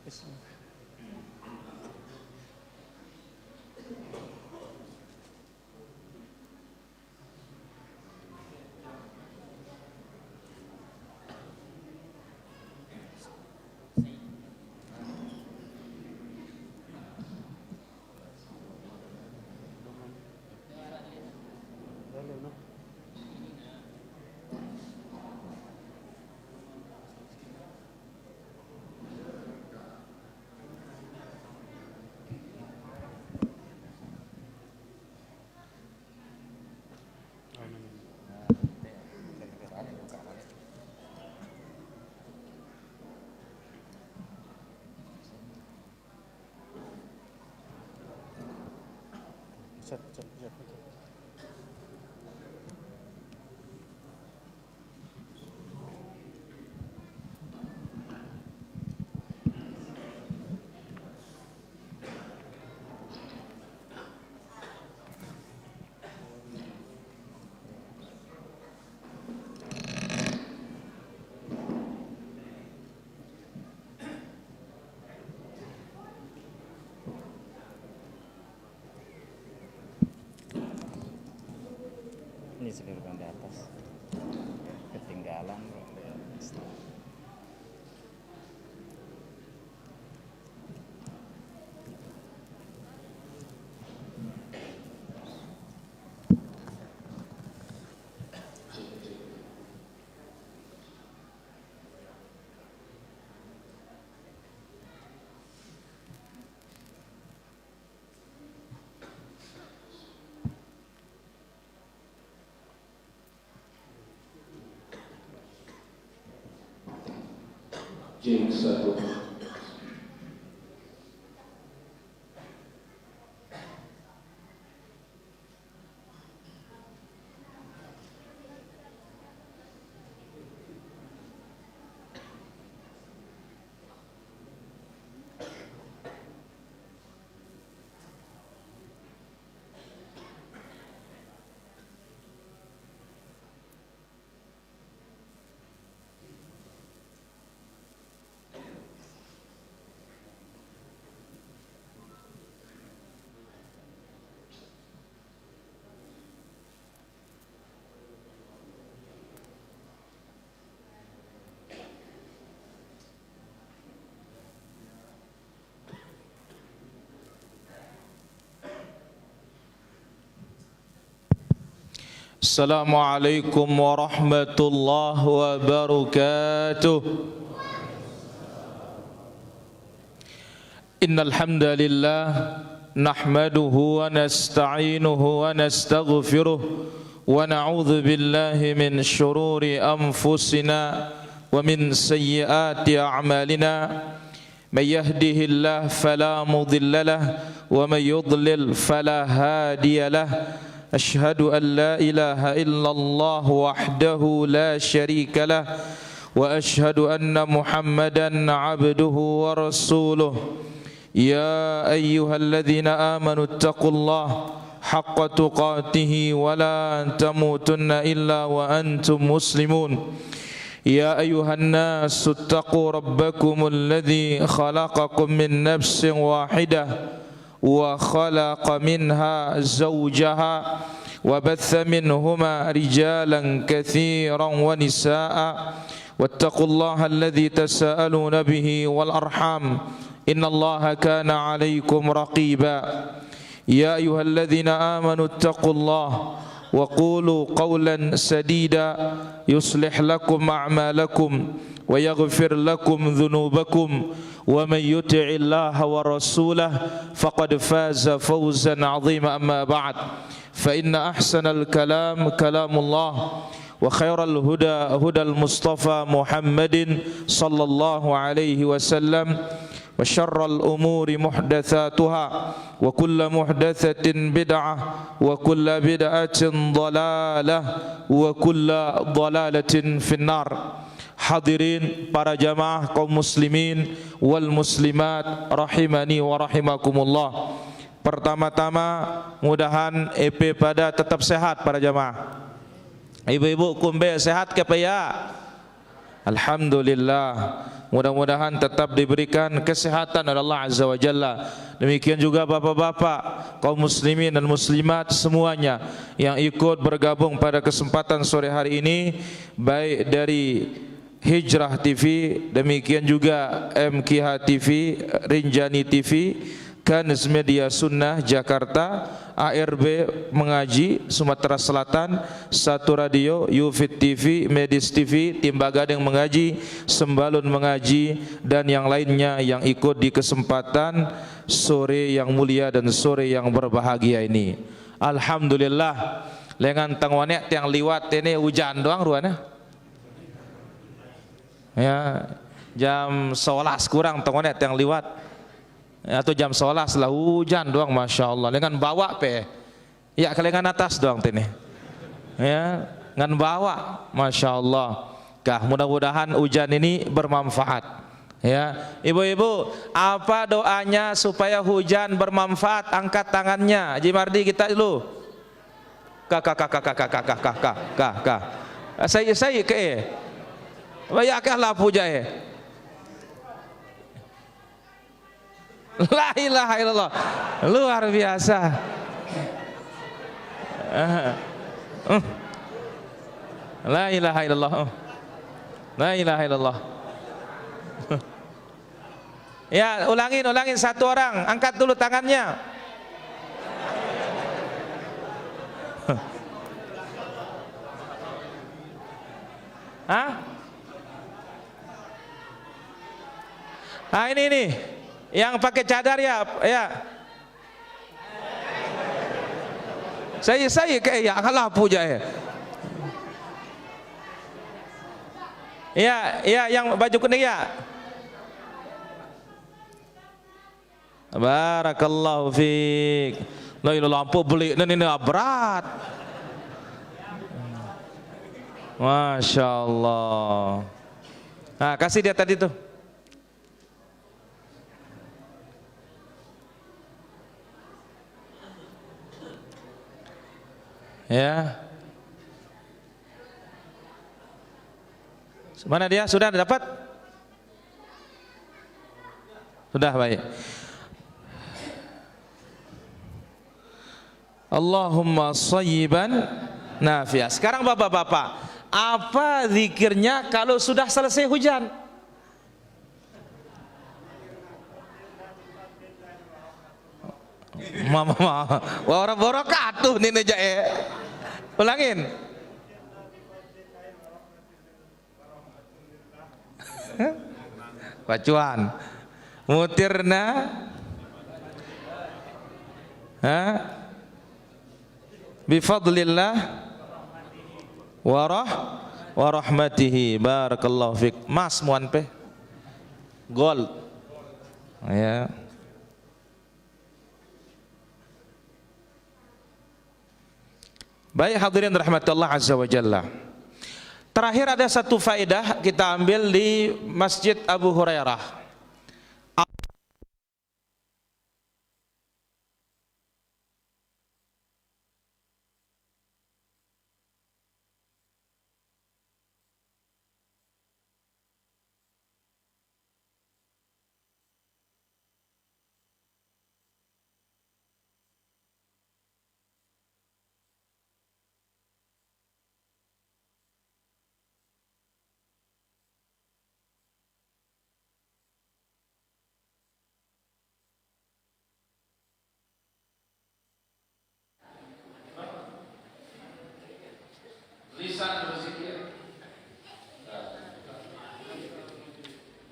Ini sekarang di atas ketinggalan bro. Jeng 1. Assalamualaikum warahmatullahi wabarakatuh. Innal hamdalillah nahmaduhu wa nasta'inuhu wa nastaghfiruh wa na'udzu billahi min shururi anfusina wa min sayyiati a'malina. Man yahdihillahu fala mudilla lahu wa man yudlil fala hadiya lahu. أشهد أن لا إله إلا الله وحده لا شريك له وأشهد أن محمدا عبده ورسوله يا أيها الذين آمنوا اتقوا الله حق تقاته ولا تموتن إلا وأنتم مسلمون يا أيها الناس اتقوا ربكم الذي خلقكم من نفس واحدة وخلق منها زوجها وبث منهما رجالا كثيرا ونساء واتقوا الله الذي تساءلون به والأرحام إن الله كان عليكم رقيبا يا أيها الذين آمنوا اتقوا الله وقولوا قولا سديدا يصلح لكم أعمالكم ويغفر لكم ذنوبكم ومن يطع الله ورسوله فقد فاز فوزا عظيما. أما بعد فإن أحسن الكلام كلام الله وخير الهدى هدى المصطفى محمد صلى الله عليه وسلم وشر الأمور محدثاتها وكل محدثة بدعة وكل بدعة ضلالة وكل ضلالة في النار. Hadirin para jamaah kaum muslimin wal muslimat rahimani wa rahimakumullah. Pertama-tama mudahan EP pada tetap sehat para jamaah. Ibu-ibu kumbe sehat ke ya? Alhamdulillah. Mudah-mudahan tetap diberikan kesehatan oleh Allah Azza wa Jalla. Demikian juga bapak-bapak, kaum muslimin dan muslimat semuanya yang ikut bergabung pada kesempatan sore hari ini, baik dari Hijrah TV, demikian juga MKH TV, Rinjani TV, Kanis Media Sunnah Jakarta, ARB Mengaji Sumatera Selatan, Satu Radio, Yufid TV, Medis TV, Timba Gading Mengaji, Sembalun Mengaji, dan yang lainnya yang ikut di kesempatan sore yang mulia dan sore yang berbahagia ini. Alhamdulillah, lengan tangwanek yang liwat ini hujan doang ruannya. Ya, jam 11 kurang tangwanek yang liwat. Atau jam 11 lah hujan doang, masya Allah. Dengan bawa pe, ya kelengan atas doang tini. Ya, dengan bawa, masya Allah. Kah, mudah-mudahan hujan ini bermanfaat. Ya, ibu-ibu, apa doanya supaya hujan bermanfaat? Angkat tangannya, Haji Mardi kita dulu. Kah. Saya ke, bayakah lah puja La ilaha illallah, luar biasa. La ilaha illallah, la ilaha illallah. Ya, ulangin satu orang, angkat dulu tangannya. Hah? Ah, ini yang pakai cadar ya. Saya kayak ya kalah puja ya. Ya, yang baju kuning ya. Barakallahu fiik. La ilaha lampu beli ini berat. Masya Allah. Nah, kasih dia tadi tuh. Ya. Mana dia? Sudah dapat? Sudah, baik. Allahumma shayyiban nafi'ah. Sekarang bapak-bapak, apa zikirnya kalau sudah selesai hujan? Mama, wabarakatuh nih jae. Ulangin. Bacuan. Mutirna. Bifadlillah wa rahmatihi. Barakallahu fik. Mas muan pe. Gold. Ya. Baik hadirin rahmatullah azza wa jalla. Terakhir ada satu faedah kita ambil di Masjid Abu Hurairah. Lisan berzikir,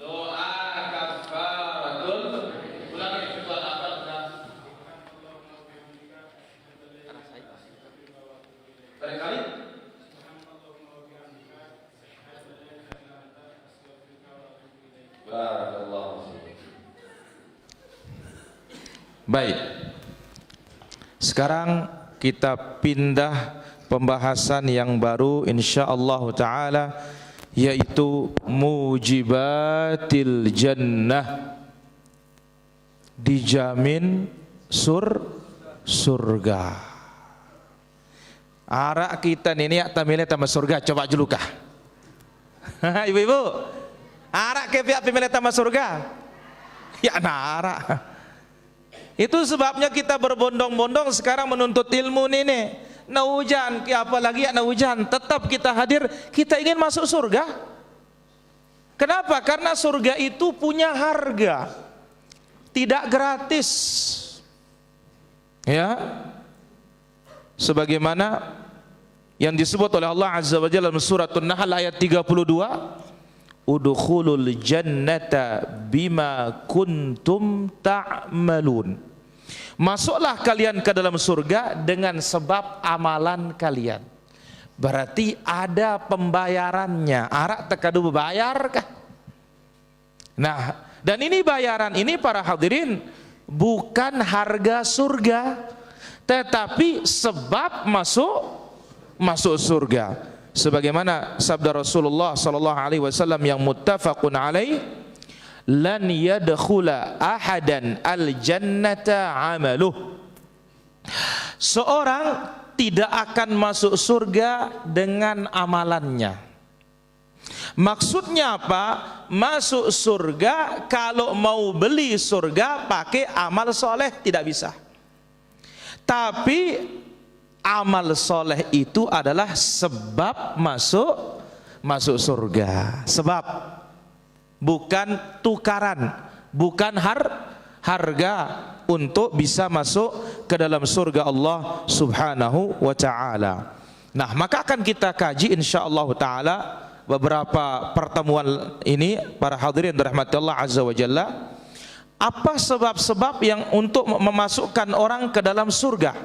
doa kafaratul. Ulangi kedua apa? Barangkali. Barakallahu. Baik. Sekarang kita pindah pembahasan yang baru insyaallah taala, yaitu mujibatil jannah, dijamin surga. Arak kita ini ya tamile tambah surga, coba julukah? Ibu-ibu, Arak ke pihak pemilik taman surga. Ya arak. Itu sebabnya kita berbondong-bondong sekarang menuntut ilmu ini. Nah hujan, apalagi ya nah hujan, tetap kita hadir, kita ingin masuk surga. Kenapa? Karena surga itu punya harga, tidak gratis. Ya, sebagaimana yang disebut oleh Allah Azza wa Jalla dalam surat An-Nahl ayat 32, udkhulul jannata bima kuntum ta'malun. Masuklah kalian ke dalam surga dengan sebab amalan kalian. Berarti ada pembayarannya. Arak tekadu bayarkah? Nah, dan ini bayaran ini para hadirin bukan harga surga, tetapi sebab masuk surga. Sebagaimana sabda Rasulullah sallallahu alaihi wasallam yang muttafaqun alaih, lan yadkhula ahadan al-jannata amaluh. Seorang tidak akan masuk surga dengan amalannya. Maksudnya apa? Masuk surga kalau mau beli surga pakai amal soleh tidak bisa. Tapi amal soleh itu adalah sebab masuk surga. Sebab, bukan tukaran, bukan harga untuk bisa masuk ke dalam surga Allah Subhanahu wa ta'ala. Nah, maka akan kita kaji insyaallah ta'ala beberapa pertemuan ini para hadirin dirahmati Allah Azza wa Jalla. Apa sebab-sebab yang untuk memasukkan orang ke dalam surga?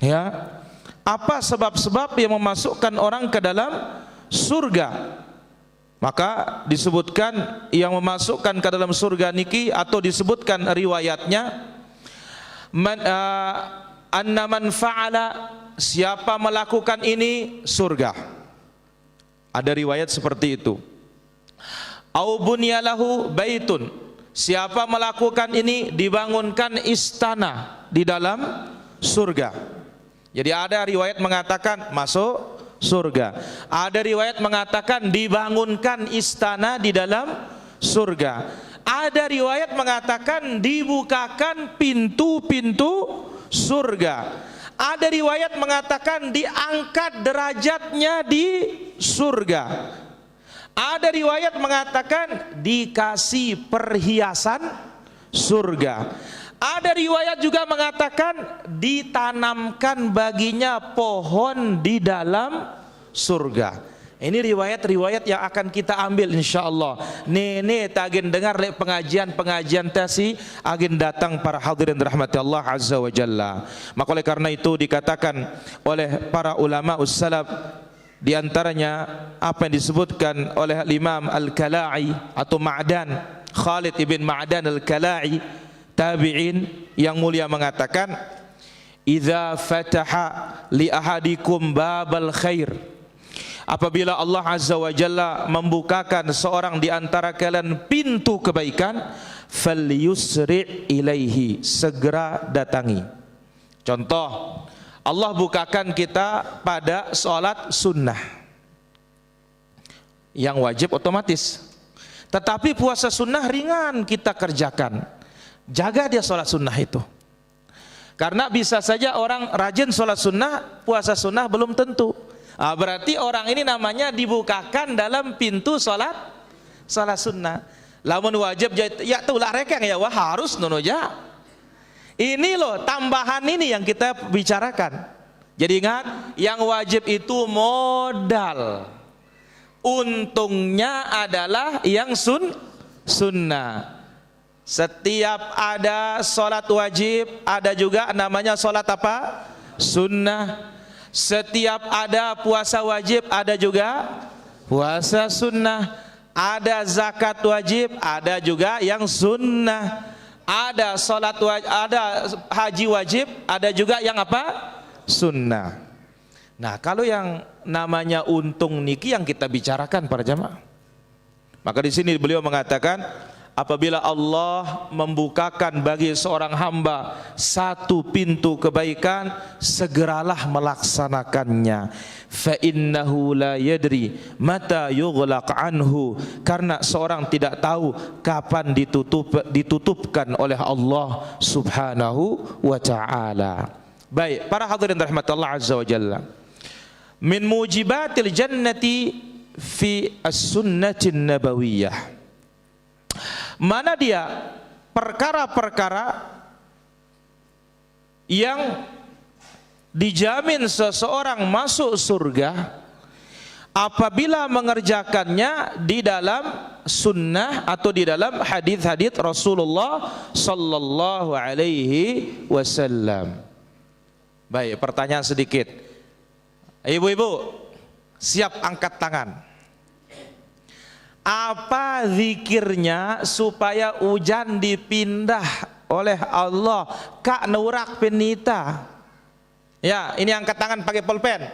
Ya, apa sebab-sebab yang memasukkan orang ke dalam surga? Maka disebutkan yang memasukkan ke dalam surga niki, atau disebutkan riwayatnya, anna man fa'ala, siapa melakukan ini surga. Ada riwayat seperti itu. Au bunyalahu baitun, siapa melakukan ini dibangunkan istana di dalam surga. Jadi ada riwayat mengatakan masuk surga, ada riwayat mengatakan dibangunkan istana di dalam surga, ada riwayat mengatakan dibukakan pintu-pintu surga, ada riwayat mengatakan diangkat derajatnya di surga, ada riwayat mengatakan dikasih perhiasan surga. Ada riwayat juga mengatakan ditanamkan baginya pohon di dalam surga. Ini riwayat-riwayat yang akan kita ambil insyaallah. Nene tagen dengar lek pengajian-pengajian tasi agen datang para hadirin rahmati Allah Azza wa Jalla. Maka oleh karena itu dikatakan oleh para ulama ussalaf, di antaranya apa yang disebutkan oleh Imam Al-Kala'i atau Ma'dan, Khalid ibn Ma'dan Al-Kala'i, tabi'in yang mulia, mengatakan, idza fataha li ahadikum babal khair, apabila Allah Azza wa Jalla membukakan seorang di antara kalian pintu kebaikan, falyusri' ilaihi, segera datangi. Contoh, Allah bukakan kita pada sholat sunnah yang wajib otomatis, tetapi puasa sunnah ringan kita kerjakan. Jaga dia sholat sunnah itu, karena bisa saja orang rajin sholat sunnah, puasa sunnah belum tentu. Berarti orang ini namanya dibukakan dalam pintu sholat sunnah. Lamun wajib ya tuh lah rekeng ya, wah harus nonoja. Ini loh tambahan ini yang kita bicarakan. Jadi ingat, yang wajib itu modal, untungnya adalah yang sunnah. Setiap ada sholat wajib, ada juga namanya sholat apa? Sunnah. Setiap ada puasa wajib, ada juga puasa sunnah. Ada zakat wajib, ada juga yang sunnah. Ada sholat wajib, ada haji wajib, ada juga yang apa? Sunnah. Nah, kalau yang namanya untung niki yang kita bicarakan para jamaah. Maka di sini beliau mengatakan, apabila Allah membukakan bagi seorang hamba satu pintu kebaikan, segeralah melaksanakannya. Fa innahu la yadri mata yughlaq anhu, karena seorang tidak tahu kapan ditutupkan oleh Allah Subhanahu wa taala. Baik, para hadirin rahmat Allah azza wa jalla. Min mujibatil jannati fi as-sunnatin nabawiyah. Mana dia perkara-perkara yang dijamin seseorang masuk surga apabila mengerjakannya di dalam sunnah atau di dalam hadis-hadis Rasulullah sallallahu alaihi wasallam. Baik, pertanyaan sedikit. Ibu-ibu, siap angkat tangan. Apa zikirnya supaya hujan dipindah oleh Allah? Kak Nurak Penita. Ya, ini angkat tangan pakai pulpen.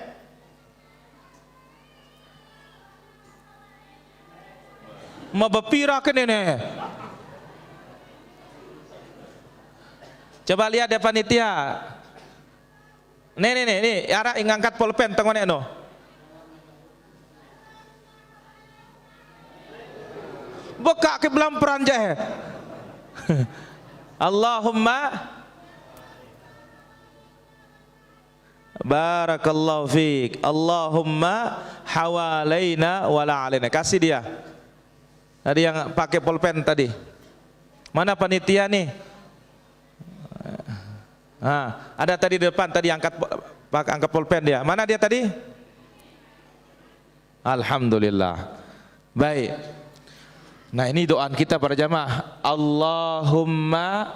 Mau bepira ke nenek? Coba lihat deh panitia. Nih, ara ngangkat pulpen tengok no. Buka ke belam peranjah. Allahumma barakallahu fiik. Allahumma hawalaina wala alaina. Kasih dia. Tadi yang pakai pulpen tadi. Mana panitia nih? Ada tadi di depan tadi angkat pulpen dia. Mana dia tadi? Alhamdulillah. Baik. Nah, ini doaan kita para jamaah. Allahumma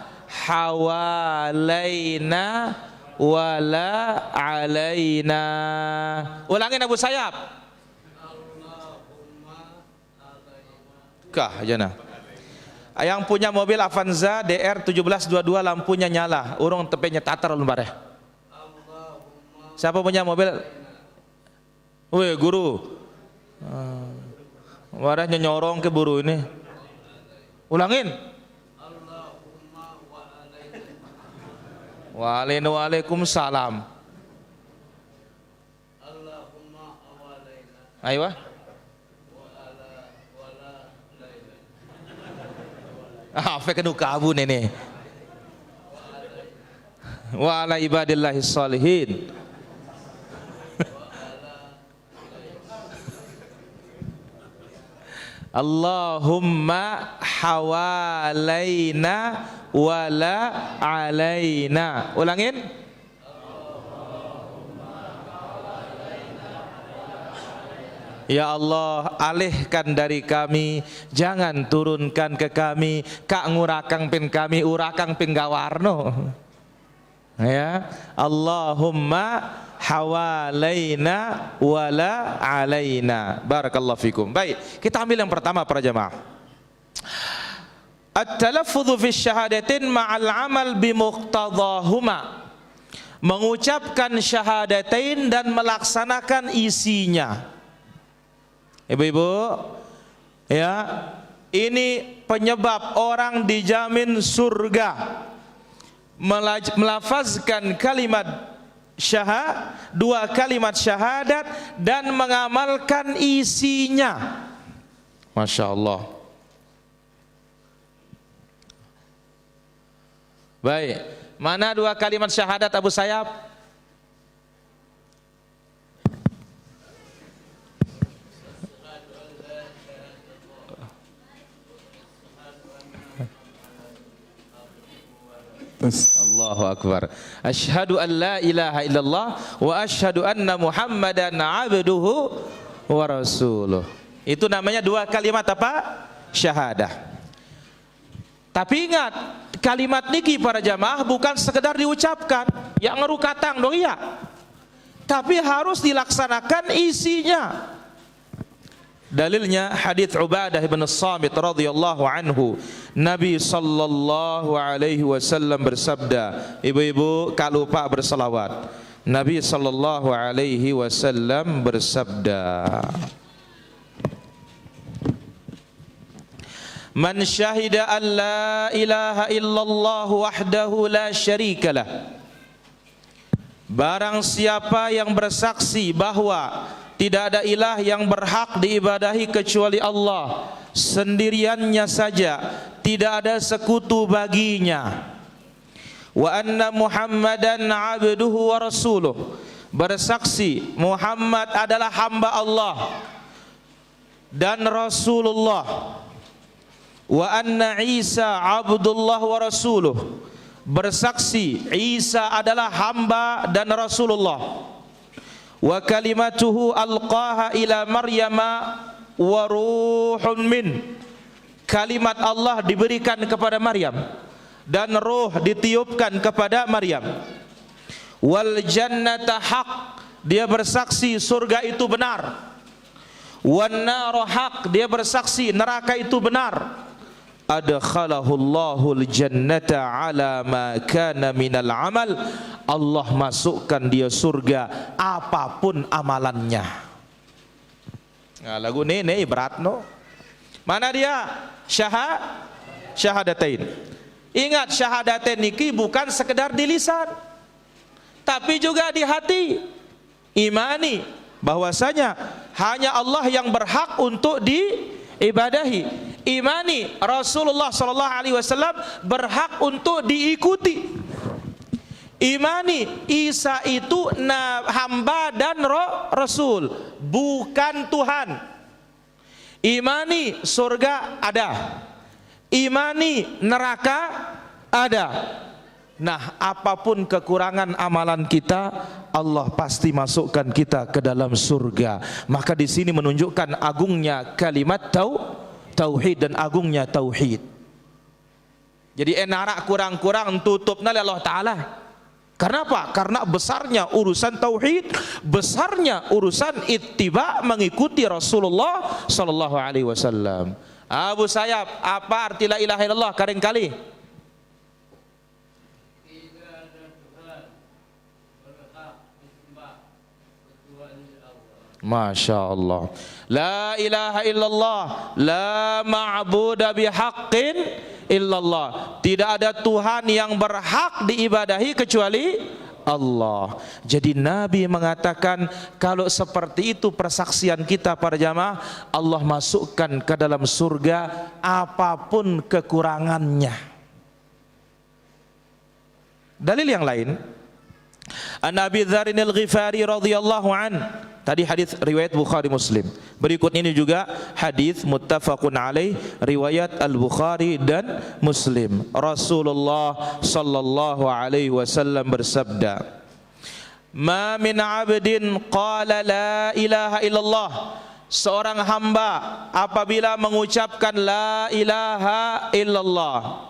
hawalaina wala alaina. Ulangin Abu Sayyaf. Kah jana. Yang punya mobil Avanza DR 1722 lampunya nyala, urung tepenya tatar lembareh. Siapa punya mobil? Weh, guru. Warahnya nyorong ke buru ini. Ulangin. Waalaikumsalam. Ayo. Apa kena kabu nenek? Wa ala ibadillahis salihin. Allahumma hawalaina wala alaina. Ulangin. Ya Allah, alihkan dari kami, jangan turunkan ke kami, kak ngurakang pin kami, urakang pin gawarno. Ya, Allahumma hawalaina wala alaina. Barakallahu fikum. Baik, kita ambil yang pertama para jamaah. At-talaffudzu fi syahadatin ma'al amal bi muqtadahuma. Mengucapkan syahadatain dan melaksanakan isinya. Ibu-ibu, ya, ini penyebab orang dijamin surga. Melafazkan kalimat dua kalimat syahadat dan mengamalkan isinya. Masya Allah. Baik, mana dua kalimat syahadat Abu Sayyaf? Allahu Akbar. Asyhadu an la ilaha illallah wa asyhadu anna Muhammadan abduhu wa rasuluh. Itu namanya dua kalimat apa? Syahadah. Tapi ingat, kalimat niki para jamaah bukan sekedar diucapkan, yang ngerukatang dong iya. Tapi harus dilaksanakan isinya. Dalilnya hadits Ubadah bin Samit radhiyallahu anhu. Nabi sallallahu alaihi wasallam bersabda, ibu-ibu kalau lupa berselawat. Nabi sallallahu alaihi wasallam bersabda, Man syahida an la ilaha illallah wahdahu la syarikalah. Barang siapa yang bersaksi bahwa tidak ada ilah yang berhak diibadahi kecuali Allah, sendiriannya saja, tidak ada sekutu baginya. Wa anna Muhammadan abduhu wa rasuluh. Bersaksi Muhammad adalah hamba Allah dan Rasulullah. Wa anna Isa abdullah wa rasuluh. Bersaksi Isa adalah hamba dan Rasulullah. Wa kalimatuhu alqaha ila Maryama wa ruhun min. Kalimat Allah diberikan kepada Maryam dan roh ditiupkan kepada Maryam. Wal jannata haq. Dia bersaksi surga itu benar. Wan naru haq. Dia bersaksi neraka itu benar. Adkhalahullahu al-jannata ala ma kana minal amal. Allah masukkan dia surga apapun amalannya. Nah, lagu ini berat no. Mana dia? Syahadatain. Ingat, syahadatain niki bukan sekedar di lisan, tapi juga di hati. Imani bahwasanya hanya Allah yang berhak untuk diibadahi. Imani Rasulullah sallallahu alaihi wasallam berhak untuk diikuti. Imani Isa itu hamba dan rasul, bukan Tuhan. Imani surga ada. Imani neraka ada. Nah, apapun kekurangan amalan kita, Allah pasti masukkan kita ke dalam surga. Maka di sini menunjukkan agungnya kalimat tauhid dan agungnya tauhid. Jadi enarak kurang-kurang tutupna Allah Ta'ala. Karena apa? Karena besarnya urusan tauhid, besarnya urusan ittiba, mengikuti Rasulullah sallallahu alaihi wasallam. Abu Sayyaf, apa arti la ilaha illallah? Kering kali. Masya Allah. La ilaha illallah, la ma'buda bihaqqin illallah. Tidak ada Tuhan yang berhak diibadahi kecuali Allah. Jadi Nabi mengatakan kalau seperti itu persaksian kita para jamaah, Allah masukkan ke dalam surga apapun kekurangannya. Dalil yang lain, An Abi Dzar al-Ghifari radhiyallahu an. Tadi hadis riwayat Bukhari Muslim. Berikut ini juga hadis muttafaqun alaih riwayat Al-Bukhari dan Muslim. Rasulullah sallallahu alaihi wasallam bersabda, "Ma min 'abdin qala la ilaha illallah." Seorang hamba apabila mengucapkan la ilaha illallah.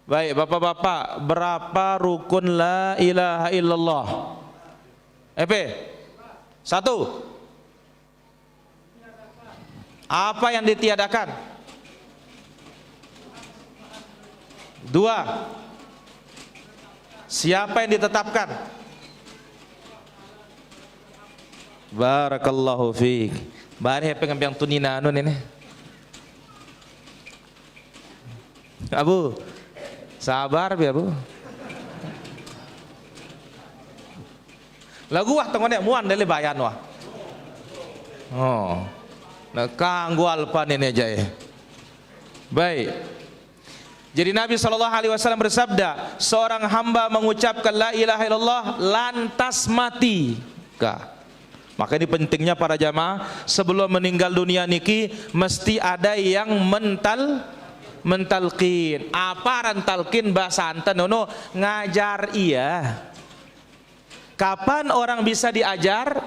Baik, bapak-bapak, berapa rukun la ilaha illallah? Satu. Apa yang ditiadakan? Dua. Siapa yang ditetapkan? Barakallahu fiik. Bari pengambiang tunina nun ini. Abu, sabar biar Bu. Lagu wah tengok nek muan dari bayan wah. Oh. Nah kanggo alpan ini aja ya. Baik. Jadi Nabi SAW bersabda, seorang hamba mengucapkan la ilaha illallah lantas mati. Maka ini pentingnya para jamaah, sebelum meninggal dunia niki mesti ada yang mentalkin. Apa rantalkin bahasa anten nono ngajar iya. Kapan orang bisa diajar?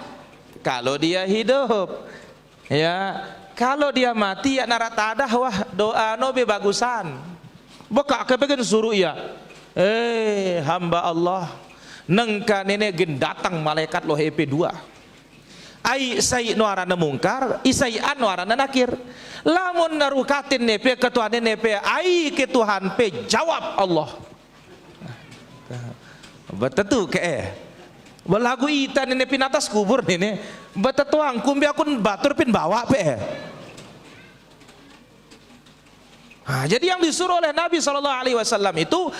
Kalau dia hidup. Ya, kalau dia mati ya naratadah wah doa no be bagusan. Beka kepengen suruh ya. Hamba Allah nengka nenek gen datang malaikat loh EP2. Ai sai no arana mungkar, isai an no arana nakir. Lamun narukatin nepe ketuhanan nepe ai ke Tuhan pe jawab Allah. Betul ke belagu ita nene pin atas kubur nene betatuang kumbi akun batur pin bawa pe. Jadi yang disuruh oleh Nabi SAW itu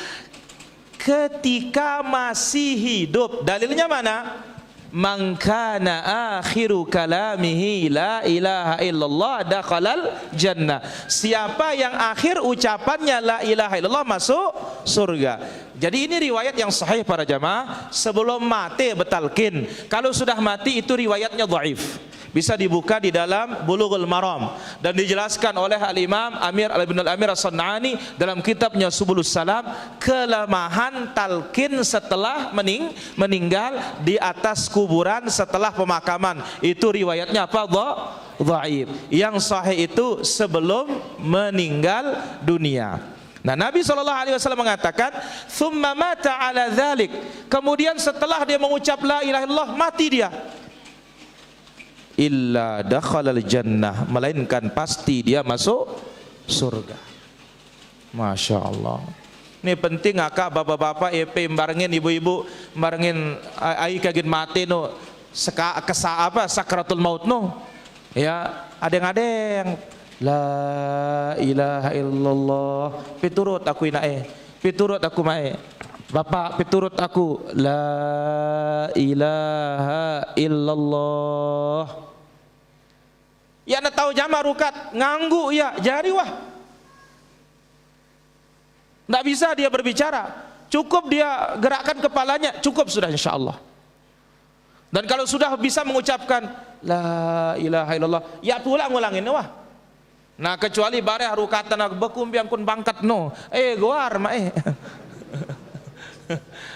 ketika masih hidup. Dalilnya mana? Man kana akhiru kalamihi la ilaha illallah dakhalal jannah. Siapa yang akhir ucapannya la ilaha illallah masuk surga. Jadi ini riwayat yang sahih para jamaah. Sebelum mati betalkin. Kalau sudah mati itu riwayatnya dhaif. Bisa dibuka di dalam Bulughul Maram dan dijelaskan oleh Al-Imam Amir Ibn Al-Amir As-San'ani dalam kitabnya Subulus Salam, kelemahan talqin setelah meninggal di atas kuburan setelah pemakaman. Itu riwayatnya apa? Dhaif. Yang sahih itu sebelum meninggal dunia. Nah, Nabi SAW mengatakan, "Tsumma mata 'ala dzalik." Kemudian setelah dia mengucap la ilaha illallah, mati dia. Illa dakhalal jannah, melainkan pasti dia masuk surga. Masya Allah. Ini penting akak bapak-bapak EP barengin ibu-ibu barengin ai kagin mati no sakratul maut no. Ya, adeng-adeng la ilaha illallah piturut aku inae. Piturut aku mae. Bapak piturut aku la ilaha illallah. Ya nak tahu jama rukat nganggu ya jari wah. Tidak bisa dia berbicara, cukup dia gerakkan kepalanya, cukup sudah insyaallah. Dan kalau sudah bisa mengucapkan la ilaha illallah, ya pula ngulangin wah. Nah kecuali bare rukatan bekum biang kun bangkat no, goar ma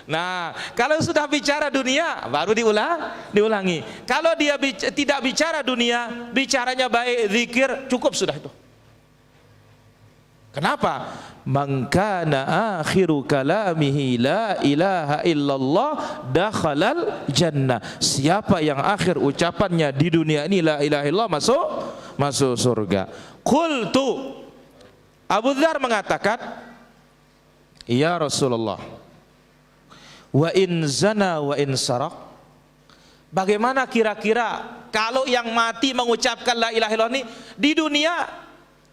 Nah, kalau sudah bicara dunia baru diulangi. Kalau dia tidak bicara dunia, bicaranya baik zikir, cukup sudah itu. Kenapa? Man kana akhiru kalamihi la ilaha illallah dakhalal jannah. Siapa yang akhir ucapannya di dunia ini la ilaha illallah masuk surga. Qultu, Abu Dzar mengatakan, ya Rasulullah, wa in zana wa in sarak, bagaimana kira-kira kalau yang mati mengucapkan la ilaha illallah ini di dunia,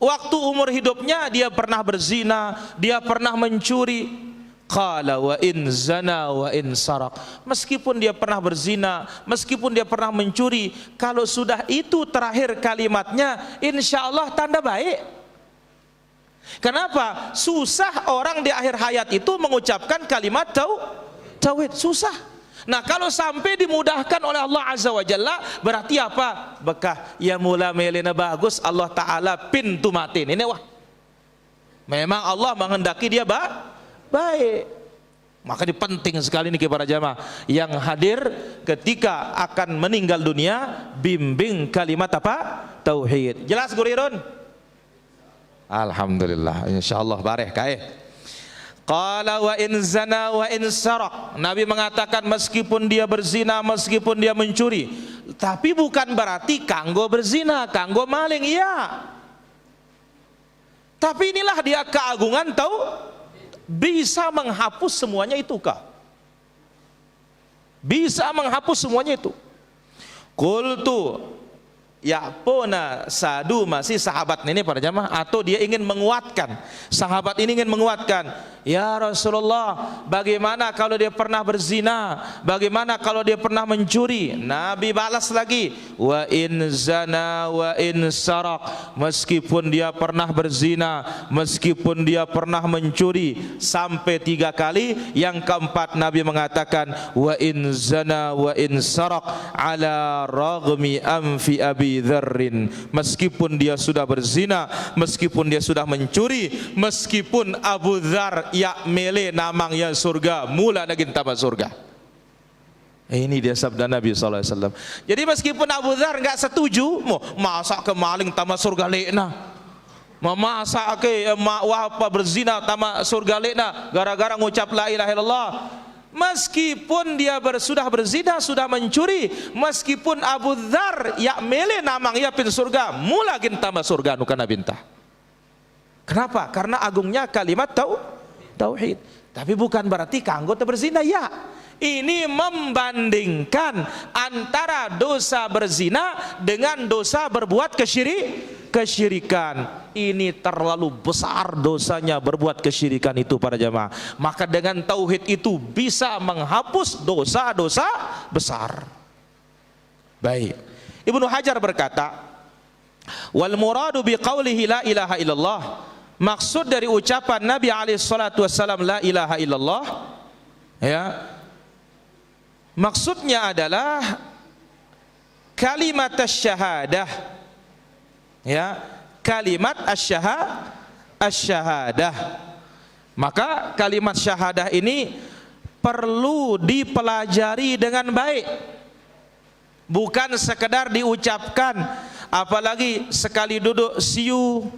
waktu umur hidupnya dia pernah berzina, dia pernah mencuri. Qala wa in zana wa in sarak, meskipun dia pernah berzina, meskipun dia pernah mencuri, kalau sudah itu terakhir kalimatnya, insya Allah tanda baik. Kenapa? Susah orang di akhir hayat itu mengucapkan kalimat tauhid, susah. Nah kalau sampai dimudahkan oleh Allah Azza wa Jalla, berarti apa? Bekah ya mula melena bagus, Allah Ta'ala pintu matin ini wah. Memang Allah menghendaki dia baik. Maka ini penting sekali nih para jamaah yang hadir ketika akan meninggal dunia, bimbing kalimat apa? Tauhid. Jelas Gurirun? Alhamdulillah, insyaallah bareh kae. Qala wa in zana wa in sarak. Nabi mengatakan meskipun dia berzina, meskipun dia mencuri, tapi bukan berarti kanggo berzina, kanggo maling, iya. Tapi inilah dia keagungan bisa menghapus semuanya itu kah? Bisa menghapus semuanya itu. Qultu ya pona sadu, masih sahabat ini para jamaah, atau dia ingin menguatkan, sahabat ini ingin menguatkan, ya Rasulullah, bagaimana kalau dia pernah berzina, bagaimana kalau dia pernah mencuri? Nabi balas lagi, wa in zana wa in sarak, meskipun dia pernah berzina, meskipun dia pernah mencuri, sampai 3 kali. Yang keempat Nabi mengatakan, wa in zana wa in sarak ala raghmi anfi Abi Dzarrin, meskipun dia sudah berzina, meskipun dia sudah mencuri, meskipun Abu Dzar ya mele namang ya surga, mula nagin tama surga. Ini dia sabda Nabi SAW. Jadi meskipun Abu Dzar enggak setuju, masa ke maling tama surga lekna, masa ke wah berzina tama surga lekna gara-gara ngucap la ilaha illallah. Meskipun dia sudah berzina, sudah mencuri, meskipun Abu Dzar ya mele namang ya pin surga, mula gintama surga nukana bintah. Kenapa? Karena agungnya kalimat tauhid. Tapi bukan berarti kanggo berzina ya. Ini membandingkan antara dosa berzina dengan dosa berbuat kesyirikan. Ini terlalu besar dosanya berbuat kesyirikan itu para jamaah. Maka dengan tauhid itu bisa menghapus dosa-dosa besar. Baik. Ibnu Hajar berkata, wal muradu biqaulihi la ilaha illallah, maksud dari ucapan Nabi alaihi salatu wasallam la ilaha illallah, ya, maksudnya adalah kalimat asy-syahadah, ya, kalimat asy-syahadah. Maka kalimat syahadah ini perlu dipelajari dengan baik, bukan sekedar diucapkan, apalagi sekali duduk siu,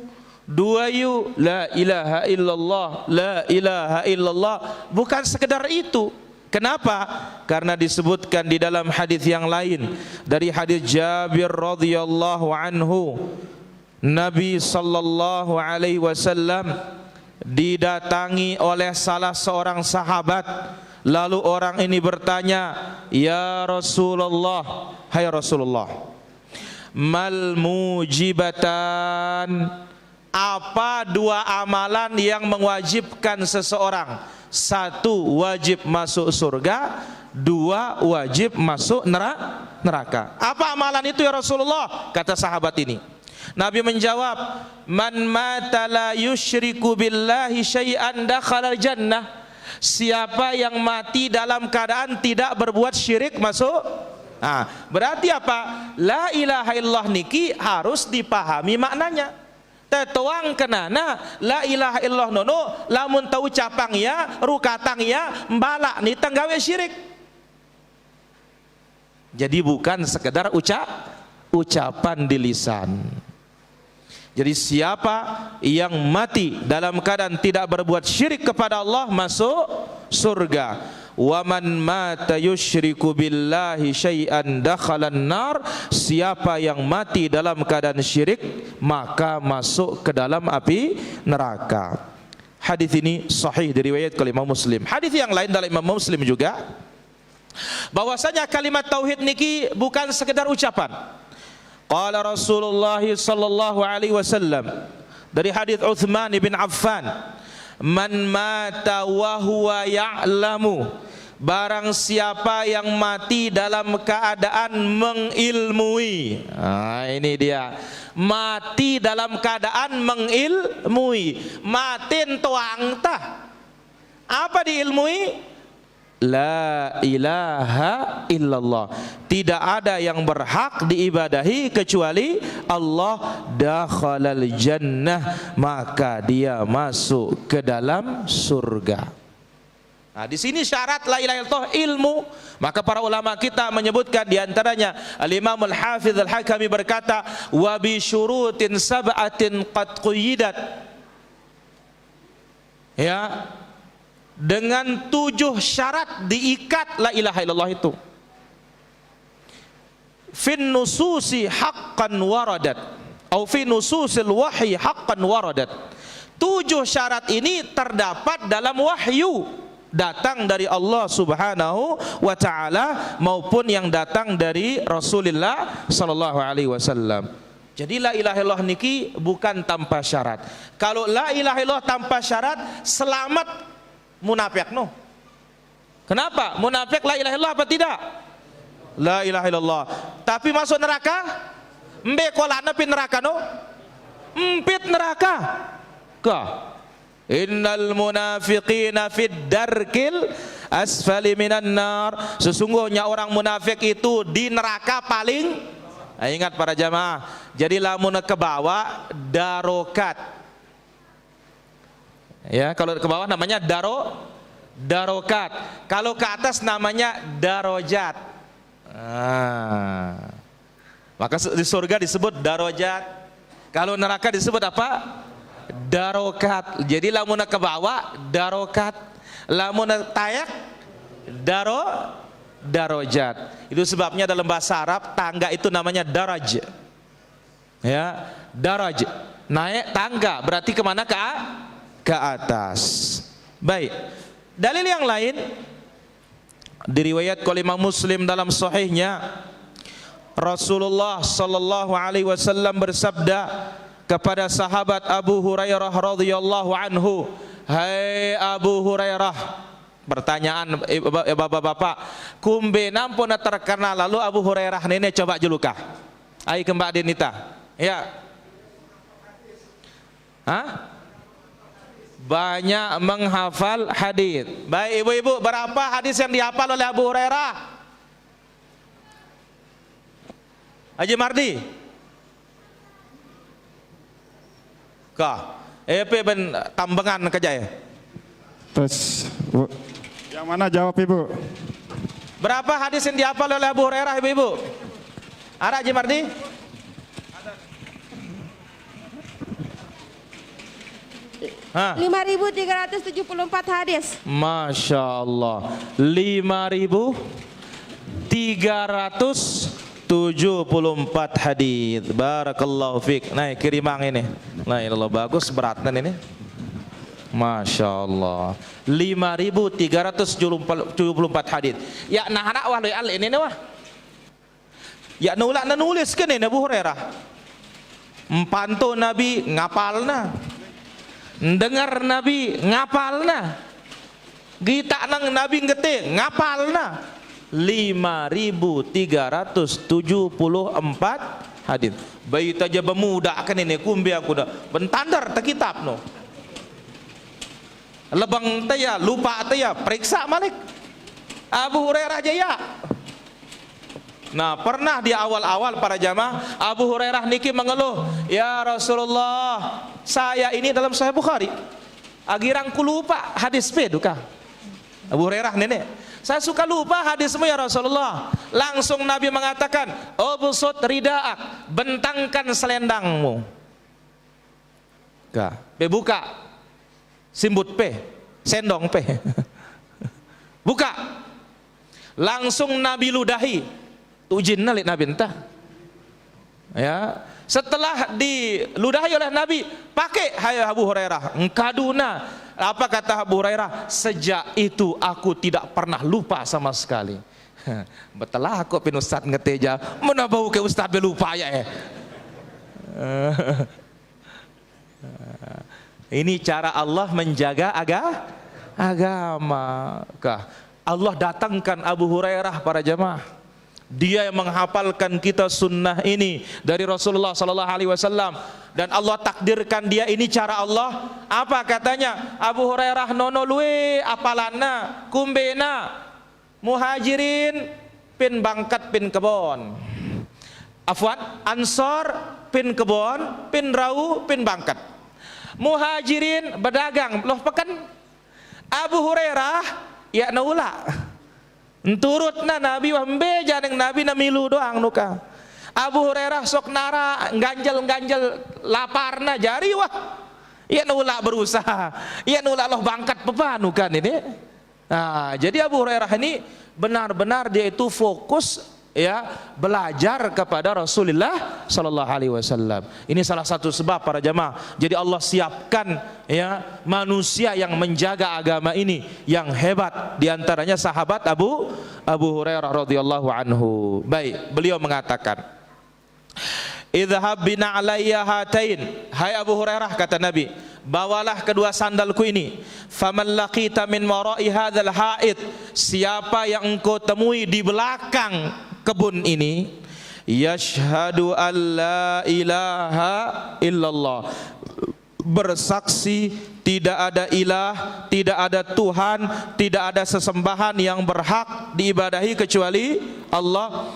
dua yu, la ilaha illallah, la ilaha illallah, bukan sekedar itu. Kenapa? Karena disebutkan di dalam hadis yang lain dari hadis Jabir radhiyallahu anhu, Nabi sallallahu alaihi wasallam didatangi oleh salah seorang sahabat. Lalu orang ini bertanya, "Ya Rasulullah, hai Rasulullah, mal mujibatan, apa dua amalan yang mewajibkan seseorang? Satu, wajib masuk surga, dua, wajib masuk neraka. Apa amalan itu ya Rasulullah?" Kata sahabat ini. Nabi menjawab, "Man mata la yusyriku billahi syai'an dakhala jannah." Siapa yang mati dalam keadaan tidak berbuat syirik masuk. Berarti apa? La ilaha illallah niki harus dipahami maknanya. Tetuang kenana la ilaha illallah nono lamun tau capang ya rukatang ya mbalak ni tenggawe syirik. Jadi bukan sekedar ucapan di lisan. Jadi siapa yang mati dalam keadaan tidak berbuat syirik kepada Allah masuk surga. Wa man mata yusyriku billahi syai'an dakhalan nar. Siapa yang mati dalam keadaan syirik maka masuk ke dalam api neraka. Hadis ini sahih diriwayatkan oleh Imam Muslim. Hadis yang lain dalam Imam Muslim juga bahwasanya kalimat tauhid niki bukan sekedar ucapan. Qala Rasulullah sallallahu alaihi wasallam dari hadis Utsman bin Affan, man mata wa huwa ya'lamu, barang siapa yang mati dalam keadaan mengilmui. Ini dia, mati dalam keadaan mengilmui. Matin tuang tah, apa diilmui? La ilaha illallah, tidak ada yang berhak diibadahi kecuali Allah. Dakhalal jannah, maka dia masuk ke dalam surga. Di sini syarat la ilaha illallah ilmu. Maka para ulama kita menyebutkan di antaranya Al-Imam Al-Hafidz Al-Hakami berkata, wa bi syurutin sab'atin qad quyyidat, ya, dengan 7 syarat diikat la ilaha illallah itu. Fin nususi haqqan waradat, atau fi nususil wahyi haqqan waradat. 7 syarat ini terdapat dalam wahyu, datang dari Allah Subhanahu wa taala maupun yang datang dari Rasulullah sallallahu alaihi wasallam. Jadi la ilaha illallah niki bukan tanpa syarat. Kalau la ilaha illallah tanpa syarat, selamat munafik no. Kenapa? Munafik la ilaha illallah apa tidak? La ilaha illallah. Tapi masuk neraka? Mbe kolana pin neraka no? Empit neraka. Ka. Innal munafiqina fid darkil asfali minan nar. Sesungguhnya orang munafik itu di neraka paling. Ingat para jamaah. Jadi lamun ke bawah darokat. Ya, kalau ke bawah namanya darokat. Kalau ke atas namanya darojat. Maka di surga disebut darojat. Kalau neraka disebut apa? Darokat. Jadi lamun ke bawah darokat, lamun tayak darojat. Itu sebabnya dalam bahasa Arab tangga itu namanya daraj. Ya, daraj. Naik tangga berarti kemana? Ke atas. Baik. Dalil yang lain diriwayatkan oleh Imam Muslim dalam sahihnya, Rasulullah sallallahu alaihi wasallam bersabda kepada sahabat Abu Hurairah radhiyallahu anhu, "Hai Abu Hurairah," pertanyaan bapak-bapak, kumbe nampun terkenal lalu Abu Hurairah ini coba jelukah. Ai ke Mbak Denita. Ya. Hah? Banyak menghafal hadis. Baik ibu-ibu, berapa hadis yang dihafal oleh Abu Hurairah? Haji Mardi. Kah? Ben tambangan kerja ya. Terus yang mana jawab ibu? Berapa hadis yang dihafal oleh Abu Hurairah ibu-ibu? Ada Haji Mardi? 5.374 hadis. Masya Allah, 5.374 hadis. Barakallahu fiq. Nah, kirimang ini. Nah, Allah bagus beratnya ini. Masya Allah, 5.374 hadis. Ya nah anak wah al ini wah. Ya nulak nulis kan ini Abu Hurairah. Empanto Nabi ngapalna. Dengar Nabi ngapalna, gita nang Nabi ngete ngapalna. 5.374 hadis. Bayi aja bemuda kan ini kumbi aku dah bentandar te kitab no. Lebang taya lupa taya periksa malik. Abu Hurairah jaya. Nah, pernah di awal-awal para jamaah Abu Hurairah niki mengeluh, "Ya Rasulullah, saya ini dalam Sahih Bukhari agirang ku lupa hadis peduka." Abu Hurairah nenek, "Saya suka lupa hadismu ya Rasulullah." Langsung Nabi mengatakan, "Ubsut ridaak, bentangkan selendangmu." Ka, buka. Simbut pe, sendong pe. Buka. Langsung Nabi ludahi. Ujin nalik Nabi entah. Ya, setelah diludahi oleh Nabi, pakai hai Abu Hurairah, engkaduna. Apa kata Abu Hurairah? "Sejak itu aku tidak pernah lupa sama sekali." Betelah aku pin ustaz ngeteja, mana bau ke ustaz lupa ya. Ini cara Allah menjaga agama. Kah? Allah datangkan Abu Hurairah para jamaah. Dia yang menghafalkan kita sunnah ini dari Rasulullah sallallahu alaihi wasallam, dan Allah takdirkan dia ini cara Allah. Apa katanya? Abu Hurairah nono luwe apalana kumbena muhajirin pin bangkat pin kebon. Afwan, ansor pin kebon, pin rau pin bangkat. Muhajirin berdagang loh pekan. Abu Hurairah ya naula. Turutna Nabi wah beja neng Nabi na milu doang nuka. Abu Hurairah sok nara ganjel laparna jari wah. Ia nula berusaha. Ia nula loh bangkat pepanu kan ini. Nah, jadi Abu Hurairah ini benar-benar dia itu fokus ya belajar kepada Rasulullah sallallahu alaihi wasallam. Ini salah satu sebab para jamaah. Jadi Allah siapkan ya manusia yang menjaga agama ini yang hebat, di antaranya sahabat Abu Hurairah radhiyallahu anhu. Baik, beliau mengatakan, "Idhhab bina alayya hatain." Hai Abu Hurairah, kata Nabi, bawalah kedua sandalku ini. Faman laqita min wara'i hadzal haid, siapa yang engkau temui di belakang kebun ini, yashhadu an la ilaha illallah, bersaksi tidak ada ilah, tidak ada Tuhan, tidak ada sesembahan yang berhak diibadahi kecuali Allah.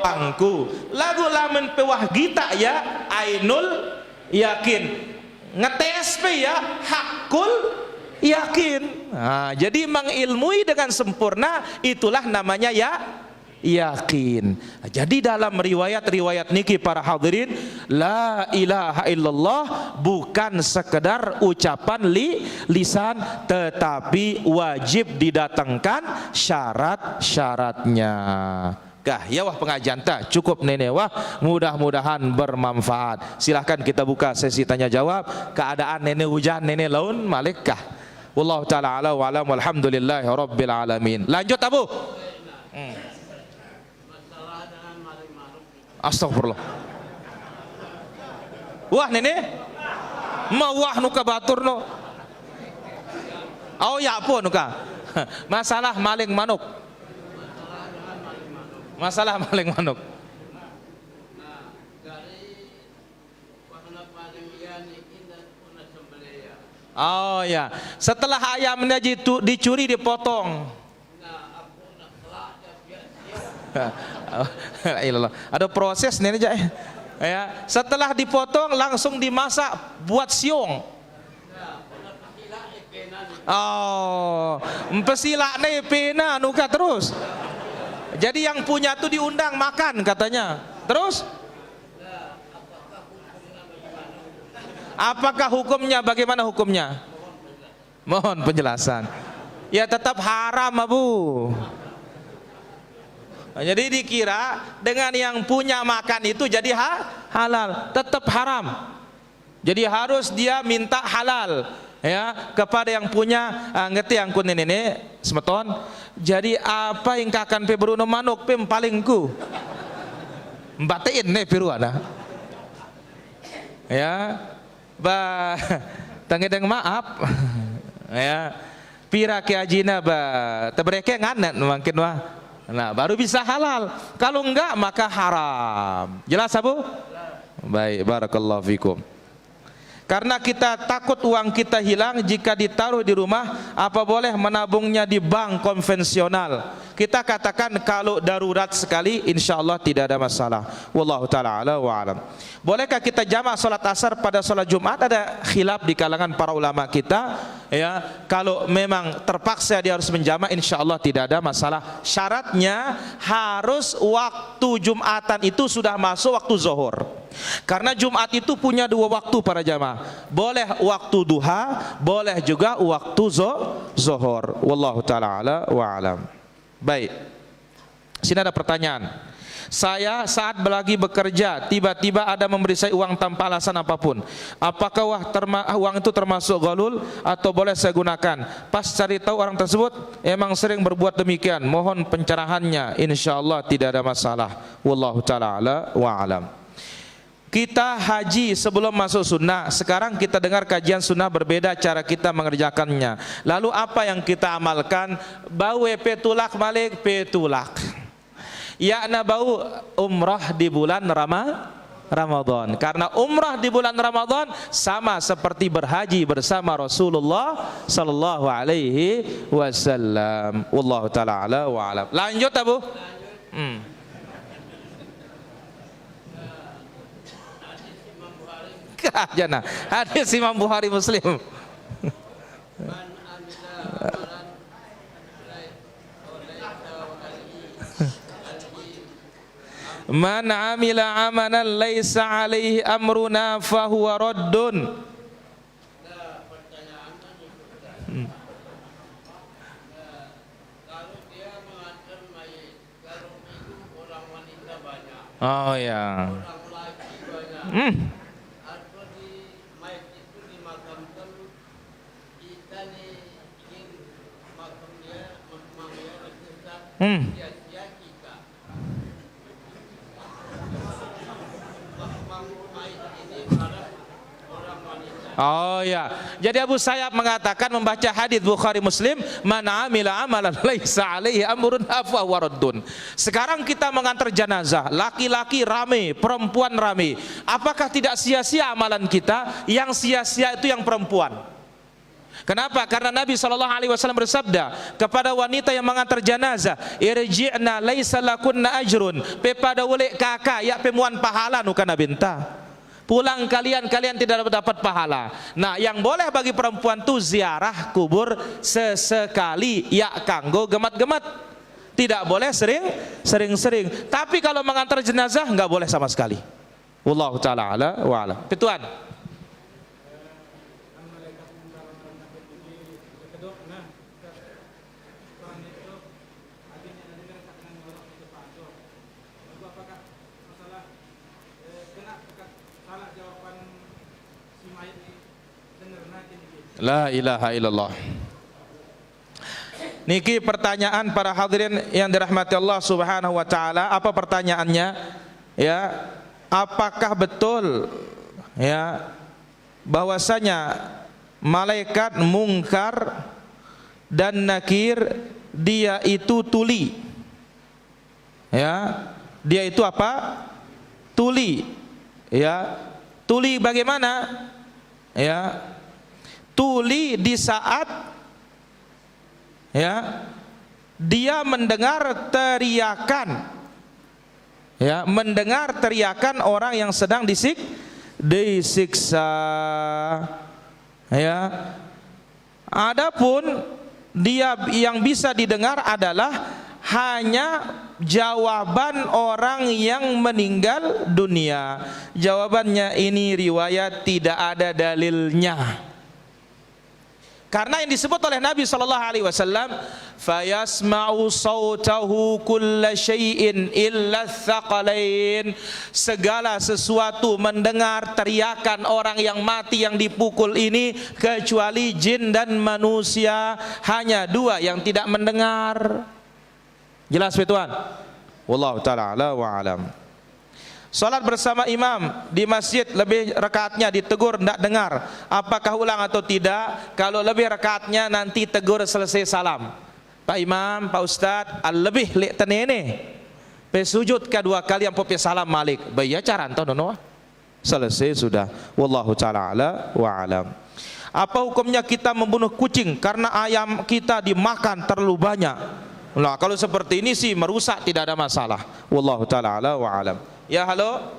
pangku lagu lamun pewah gita ya ainul yakin, ngetes pe ya hakul yakin. Nah, jadi mengilmui dengan sempurna itulah namanya ya yakin. Jadi dalam riwayat-riwayat niki para hadirin, la ilaha illallah bukan sekedar ucapan lisan, tetapi wajib didatangkan syarat-syaratnya. Kah ya wah pengajian tak cukup nenek wah, mudah-mudahan bermanfaat. Silahkan kita buka sesi tanya jawab. Keadaan nenek hujan nenek laun malik kah? Wallahu taala ala wa alam walhamdulillahi rabbil alamin. Lanjut Abu. Astagfirullah. Wah nenek mawah nuka batur no. Oh ya apa nuka? Masalah maling manuk. Masalah maling manuk. Oh ya, setelah ayamnya dicuri dipotong. Ada proses nenek ya. Setelah dipotong langsung dimasak buat siung. Oh, pesila nih pena nuka terus. Jadi yang punya tuh diundang makan katanya. Terus? Apakah hukumnya? Bagaimana hukumnya? Mohon penjelasan. Ya tetap haram Abu. Jadi dikira dengan yang punya makan itu jadi halal, tetap haram. Jadi harus dia minta halal ya kepada yang punya. Ngerti yang kun nenek semeton. Jadi apa yang kakan pe beruno manuk pe palingku mbatein ne piru ada ya ba tangedeng maaf ya pira ke ajina ba tebreke nganet mungkin wah. Nah baru bisa halal, kalau enggak maka haram. Jelas Abu? Baik, barakallahu fikum. Karena kita takut uang kita hilang jika ditaruh di rumah, apa boleh menabungnya di bank konvensional? Kita katakan kalau darurat sekali insya Allah tidak ada masalah. Wallahu ta'ala ala wa alam. Bolehkah kita jamak salat asar pada salat Jumat? Ada khilaf di kalangan para ulama kita ya. Kalau memang terpaksa dia harus menjamak insya Allah tidak ada masalah. Syaratnya harus waktu Jumatan itu sudah masuk waktu zuhur. Karena Jumat itu punya dua waktu para jamaah. Boleh waktu duha, boleh juga waktu zuhur. Wallahu ta'ala ala wa alam. Baik. Sini ada pertanyaan. Saya saat lagi bekerja tiba-tiba ada memberi saya uang tanpa alasan apapun. Apakah uang itu termasuk ghalul atau boleh saya gunakan? Pas cari tahu orang tersebut emang sering berbuat demikian. Mohon pencerahannya. Insyaallah tidak ada masalah. Wallahu ta'ala ala wa alam. Kita haji sebelum masuk sunnah. Sekarang kita dengar kajian sunnah berbeda cara kita mengerjakannya. Lalu apa yang kita amalkan? Bau petulak malik petulak. Yakna bau umrah di bulan Ramadan. Karena umrah di bulan Ramadan sama seperti berhaji bersama Rasulullah sallallahu alaihi wasallam. Wallahu taala ala wa alam. Lanjut Abu. Jana hadis Imam Bukhari Muslim. Man amila amalan laisa alaihi amruna fahuwa raddun. Oh ya. Oh ya. Jadi Abu Sayyab mengatakan membaca hadis Bukhari Muslim, man amila amalan laisa alaihi amrun fa huwa raddun. Sekarang kita mengantar jenazah, laki-laki rame, perempuan rame. Apakah tidak sia-sia amalan kita? Yang sia-sia itu yang perempuan. Kenapa? Karena Nabi SAW bersabda kepada wanita yang mengantar jenazah, irji'na laisa lakunna ajrun, pe pada oleh kakak ya pemuan pahala nu kana benta. Pulang kalian tidak dapat pahala. Nah, yang boleh bagi perempuan tu ziarah kubur sesekali ya kanggo gemat-gemat. Tidak boleh sering-sering. Tapi kalau mengantar jenazah enggak boleh sama sekali. Wallahu taala ala wa alam. Pituan. La ilaha illallah. Niki pertanyaan para hadirin yang dirahmati Allah Subhanahu wa taala. Apa pertanyaannya? Ya, apakah betul ya bahwasanya malaikat mungkar dan nakir dia itu tuli? Ya, dia itu apa? Tuli. Ya, tuli bagaimana? Ya, tuli di saat ya dia mendengar teriakan, ya mendengar teriakan orang yang sedang disiksa, ya. Adapun dia yang bisa didengar adalah hanya jawaban orang yang meninggal dunia. Jawabannya ini riwayat tidak ada dalilnya. Karena yang disebut oleh Nabi SAW, fayasma'u sautahu kulla syai'in illa tsaqalain, segala sesuatu mendengar teriakan orang yang mati yang dipukul ini kecuali jin dan manusia, hanya dua yang tidak mendengar. Jelas betuan? Wallahu ta'ala ala wa alam. Salat bersama imam di masjid lebih rakaatnya ditegur tidak dengar, apakah ulang atau tidak? Kalau lebih rakaatnya nanti tegur selesai salam. Pak Imam, Pak Ustadz, lebih lek tenene. Pe sujud kedua kali yang popi salam malik. Baya cara anto nono. Selesai sudah. Wallahu taala ala wa alam. Apa hukumnya kita membunuh kucing karena ayam kita dimakan terlalu banyak? Nah, kalau seperti ini sih merusak, tidak ada masalah. Wallahu taala ala wa alam. Ya, halo.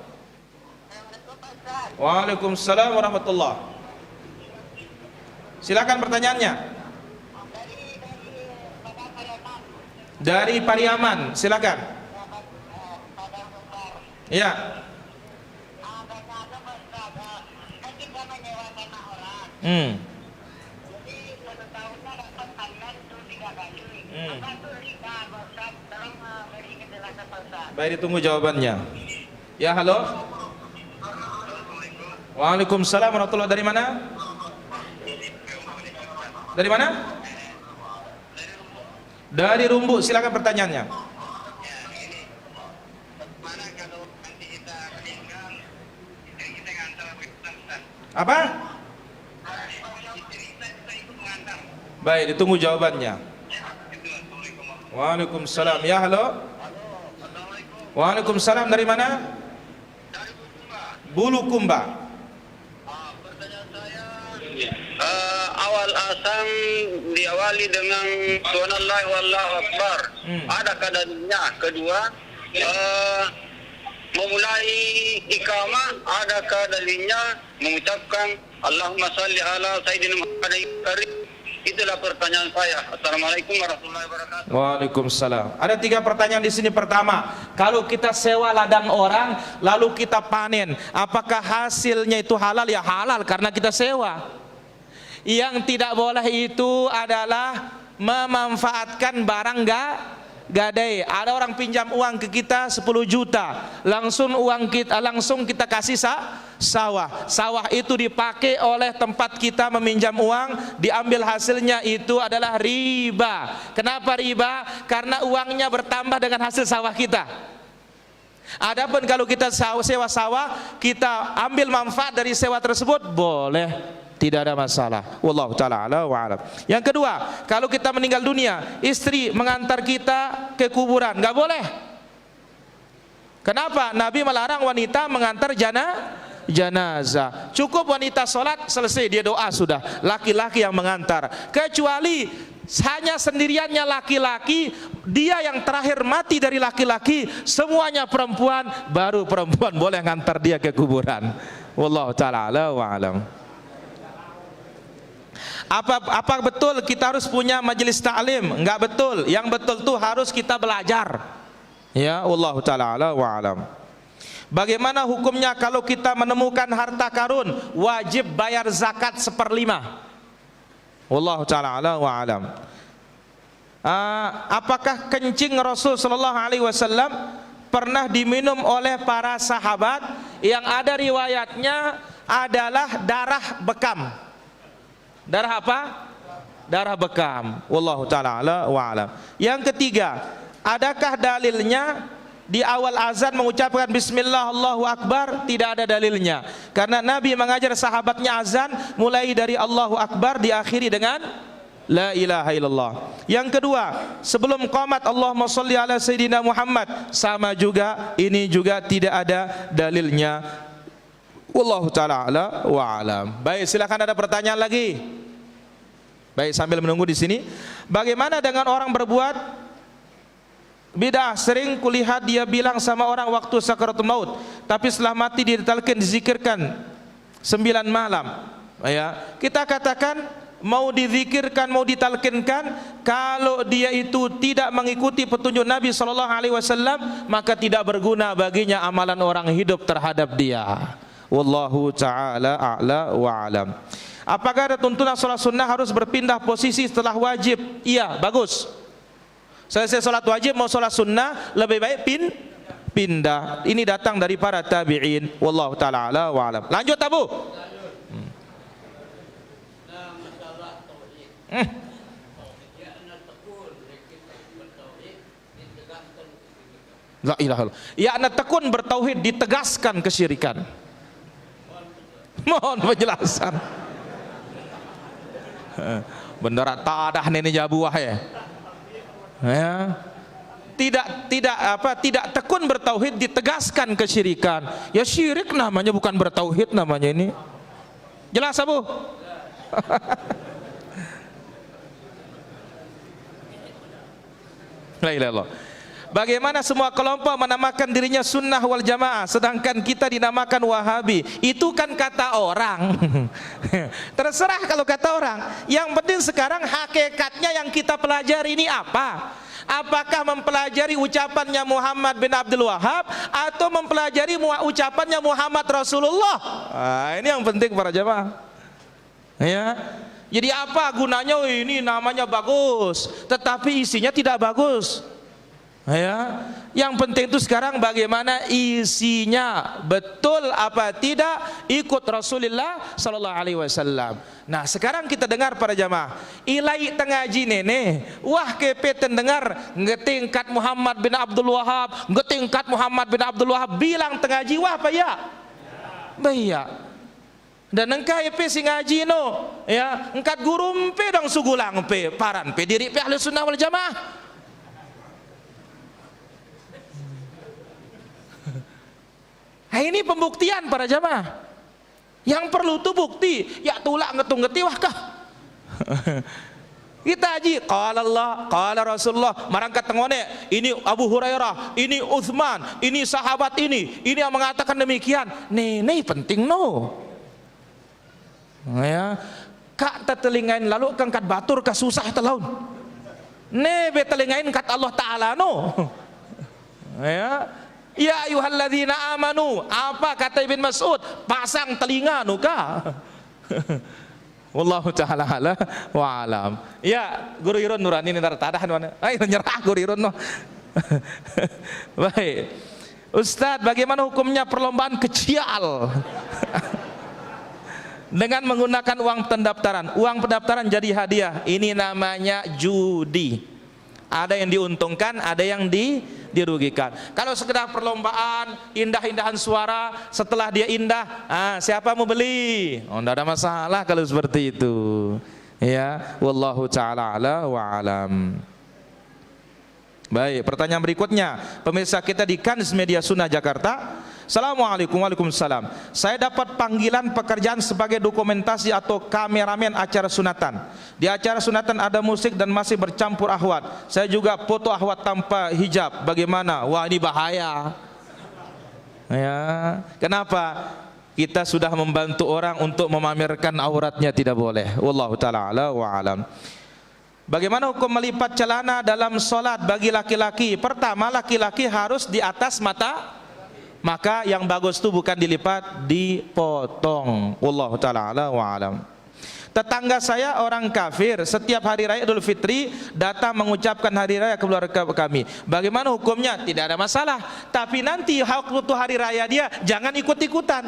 Waalaikumsalam warahmatullah. Silakan pertanyaannya. Dari Pariaman, silakan. Ya. Baik, ditunggu jawabannya. Ya, halo. Waalaikumsalam warahmatullahi. Dari mana? Dari mana? Dari Rumbu. Silakan pertanyaannya. Apa? Baik, ditunggu jawabannya. Waalaikumsalam. Ya, halo. Waalaikumsalam. Dari mana? Bulukumba. Pertanyaan saya, awal asam diawali dengan Subhanallah wallahu akbar. Adakah dalilnya? Kedua, memulai iqamah, adakah dalilnya mengucapkan Allahumma salli ala sayyidina Muhammad? Itulah pertanyaan saya. Assalamualaikum warahmatullahi wabarakatuh. Waalaikumsalam. Ada 3 pertanyaan di sini. Pertama, kalau kita sewa ladang orang lalu kita panen, apakah hasilnya itu halal? Ya halal karena kita sewa. Yang tidak boleh itu adalah memanfaatkan barang gadai. Ada orang pinjam uang ke kita 10 juta, langsung kita kasih sawah. Sawah itu dipakai oleh tempat kita meminjam uang, diambil hasilnya itu adalah riba. Kenapa riba? Karena uangnya bertambah dengan hasil sawah kita. Adapun kalau kita sewa sawah, kita ambil manfaat dari sewa tersebut, boleh, tidak ada masalah. Wallahu taala ala wa alam. Yang kedua, kalau kita meninggal dunia, istri mengantar kita ke kuburan, nggak boleh. Kenapa? Nabi melarang wanita mengantar janazah. Cukup wanita sholat, selesai dia doa sudah. Laki-laki yang mengantar. Kecuali hanya sendiriannya laki-laki, dia yang terakhir mati dari laki-laki, semuanya perempuan, baru perempuan boleh ngantar dia ke kuburan. Wallahu ta'ala wa alam. Apa betul kita harus punya majelis ta'lim? Enggak betul. Yang betul tuh harus kita belajar. Ya, wallahu ta'ala wa alam. Bagaimana hukumnya kalau kita menemukan harta karun, wajib bayar zakat 1/5? Wallahu ta'ala wa alam. Apakah kencing Rasul sallallahu alaihi wasallam pernah diminum oleh para sahabat? Yang ada riwayatnya adalah darah bekam. Darah apa? Darah bekam. Wallahu ta'ala wa alam. Yang ketiga, adakah dalilnya di awal azan mengucapkan bismillah Allahu akbar? Tidak ada dalilnya. Karena Nabi mengajar sahabatnya azan mulai dari Allahu akbar diakhiri dengan la ilaha illallah. Yang kedua, sebelum qomat Allahumma sholli ala sayyidina Muhammad, sama juga, ini juga tidak ada dalilnya. Wallahu ta'ala wa alam. Baik, silakan ada pertanyaan lagi. Baik, sambil menunggu di sini. Bagaimana dengan orang berbuat bidah? Sering kulihat dia bilang sama orang waktu sakaratul maut, tapi setelah mati dia ditalkin, dizikirkan 9 malam. Ya, kita katakan mau dizikirkan, mau ditalkinkan, kalau dia itu tidak mengikuti petunjuk Nabi SAW, maka tidak berguna baginya amalan orang hidup terhadap dia. Wallahu ta'ala a'la wa alam. Apakah ada tuntunan sholat sunnah harus berpindah posisi setelah wajib? Iya, bagus. Selesai sholat wajib mau sholat sunnah, lebih baik pindah. Ini datang dari para tabi'in. Wallahu ta'ala a'la wa alam. Lanjut Abu. La ilaha illallah. Ya'na tekun bertauhid, ditegaskan kesyirikan. Mohon penjelasan. Bener tak ada nenek jabuah ya. Ya. Tidak tekun bertauhid, ditegaskan kesyirikan. Ya syirik namanya, bukan bertauhid namanya ini. Jelas Abu? La ilaha illallah. Bagaimana semua kelompok menamakan dirinya sunnah wal jamaah, sedangkan kita dinamakan wahabi? Itu kan kata orang. Terserah kalau kata orang. Yang penting sekarang hakikatnya yang kita pelajari ini apa? Apakah mempelajari ucapannya Muhammad bin Abdul Wahab atau mempelajari ucapannya Muhammad Rasulullah? Ini yang penting para jamaah. Ya. Jadi apa gunanya? Ini namanya bagus, tetapi isinya tidak bagus. Ya, yang penting itu sekarang bagaimana isinya, betul apa tidak ikut Rasulullah sallallahu alaihi wasallam. Nah, sekarang kita dengar para jamaah, ilai tengaji nene, wah kepeten dengar ngetingkat Muhammad bin Abdul Wahab, ngetingkat Muhammad bin Abdul Wahab bilang tengaji wah apa ya? Baya. Dan engkau pe sing ngaji no, ya, engkat guru pe dong sugulang pe, paran pe diri pe ahli sunnah wal jamaah. Nah, ini pembuktian para jamaah. Yang perlu tuh bukti. Ya tulak ngetung ngeti wah kah? Kita haji, qala Allah, qala Rasulullah, marangkat tengone, ini Abu Hurairah, ini Utsman, ini sahabat ini yang mengatakan demikian. Ini penting no. Ya, kak tetelingain lalu kangkat batur ka susah telaun. Be telingain kat Allah Taala no. Ya. Ya ayyuhalladzina amanu, apa kata Ibn Mas'ud? Pasang telinga nuka. Wallahu ta'ala ala wa alam. Ya, Guru Irun Nurani ntar tadah mana? Ayo nyerah Guru Irun no. Baik. Ustadz, bagaimana hukumnya perlombaan kecial? Dengan menggunakan uang pendaftaran. Uang pendaftaran jadi hadiah. Ini namanya judi. Ada yang diuntungkan, ada yang dirugikan. Kalau sekedar perlombaan, indah-indahan suara, setelah dia indah, siapa mau beli? Oh, tidak ada masalah kalau seperti itu. Ya, wallahu ta'ala ala wa alam. Baik, pertanyaan berikutnya. Pemirsa kita di Kans Media Sunnah Jakarta, Assalamualaikum. Waalaikumsalam. Saya dapat panggilan pekerjaan sebagai dokumentasi atau kameramen acara sunatan. Di acara sunatan ada musik dan masih bercampur ahwat. Saya juga foto ahwat tanpa hijab. Bagaimana? Wah, ini bahaya. Ya, kenapa? Kita sudah membantu orang untuk memamerkan auratnya, tidak boleh. Wallahu taala ala wa alam. Bagaimana hukum melipat celana dalam solat bagi laki-laki? Pertama, laki-laki harus di atas mata, maka yang bagus itu bukan dilipat, dipotong. Wallahu taala ala wa alam. Tetangga saya orang kafir, setiap hari raya Idul Fitri datang mengucapkan hari raya ke keluarga kami. Bagaimana hukumnya? Tidak ada masalah. Tapi nanti waktu hari raya dia jangan ikut-ikutan.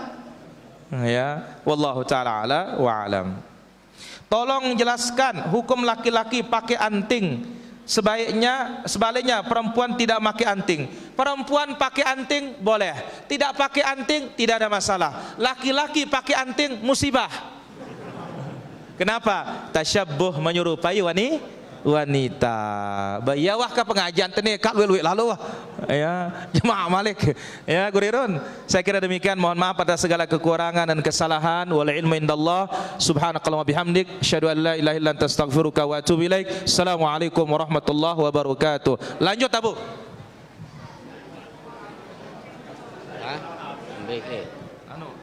Ya, wallahu taala ala wa alam. Tolong jelaskan hukum laki-laki pakai anting. Sebaliknya perempuan tidak pakai anting. Perempuan pakai anting boleh, tidak pakai anting tidak ada masalah. Laki-laki pakai anting musibah. Kenapa? Tasyabbuh, menyerupai wanita. Bayawah ke pengajian tene kak luwe lalu ya jemaah Malik ya Gurirun. Saya kira demikian, mohon maaf atas segala kekurangan dan kesalahan. Wal ilmu indallah. Subhanakallahumma bihamdik asyhadu an la ilaha illa anta astaghfiruka wa atubu ilaik. Assalamualaikum warahmatullahi wabarakatuh. Lanjut Abu. Baik.